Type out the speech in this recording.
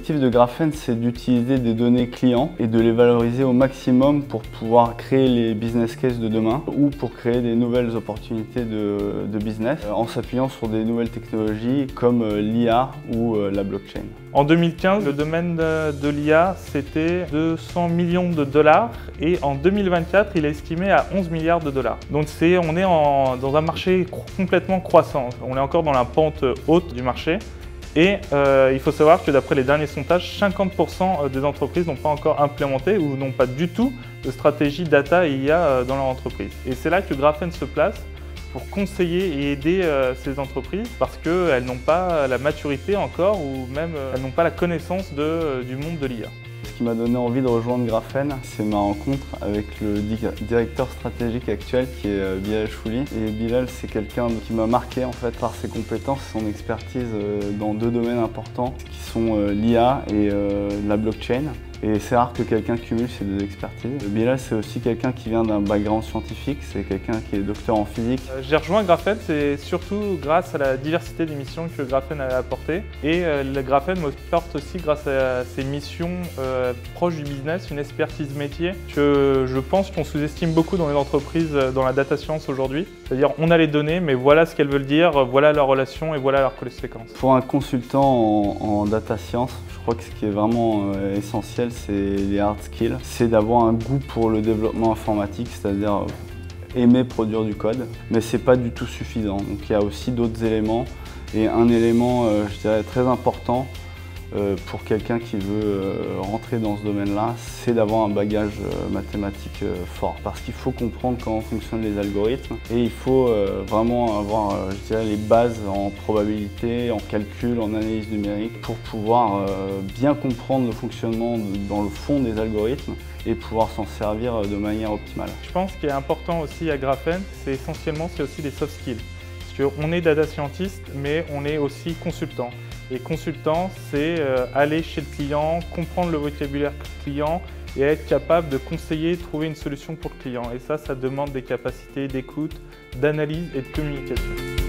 L'objectif de Graphene, c'est d'utiliser des données clients et de les valoriser au maximum pour pouvoir créer les business cases de demain ou pour créer des nouvelles opportunités de business en s'appuyant sur des nouvelles technologies comme l'IA ou la blockchain. En 2015, le domaine de l'IA, c'était 200 millions de dollars et en 2024, il est estimé à 11 milliards de dollars. Donc on est dans un marché complètement croissant. On est encore dans la pente haute du marché. Et il faut savoir que d'après les derniers sondages, 50% des entreprises n'ont pas encore implémenté ou n'ont pas du tout de stratégie data et IA dans leur entreprise. Et c'est là que Graphene se place pour conseiller et aider ces entreprises parce qu'elles n'ont pas la maturité encore ou même elles n'ont pas la connaissance du monde de l'IA. Ce qui m'a donné envie de rejoindre Graphene, c'est ma rencontre avec le directeur stratégique actuel qui est Bilal Chouli. Et Bilal, c'est quelqu'un qui m'a marqué en fait par ses compétences et son expertise dans deux domaines importants qui sont l'IA et la blockchain. Et c'est rare que quelqu'un cumule ces deux expertises. Bilal, c'est aussi quelqu'un qui vient d'un background scientifique, c'est quelqu'un qui est docteur en physique. J'ai rejoint Graphene, c'est surtout grâce à la diversité des missions que Graphene a apportées. Et le Graphene me porte aussi grâce à ses missions proches du business, une expertise métier que je pense qu'on sous-estime beaucoup dans les entreprises dans la data science aujourd'hui. C'est-à-dire on a les données, mais voilà ce qu'elles veulent dire, voilà leurs relations et voilà leurs conséquences. Pour un consultant en data science, je crois que ce qui est vraiment essentiel, c'est les hard skills. C'est d'avoir un goût pour le développement informatique, c'est-à-dire aimer produire du code. Mais c'est pas du tout suffisant. Donc il y a aussi d'autres éléments. Et un élément, je dirais, très important pour quelqu'un qui veut rentrer dans ce domaine-là, c'est d'avoir un bagage mathématique fort. Parce qu'il faut comprendre comment fonctionnent les algorithmes et il faut vraiment avoir, je dirais, les bases en probabilité, en calcul, en analyse numérique pour pouvoir bien comprendre le fonctionnement dans le fond des algorithmes et pouvoir s'en servir de manière optimale. Je pense qu'il est important aussi à Graphene, c'est aussi les soft skills. Parce qu'on est data scientist, mais on est aussi consultant. Et consultant, c'est aller chez le client, comprendre le vocabulaire client et être capable de conseiller, trouver une solution pour le client. Et ça demande des capacités d'écoute, d'analyse et de communication.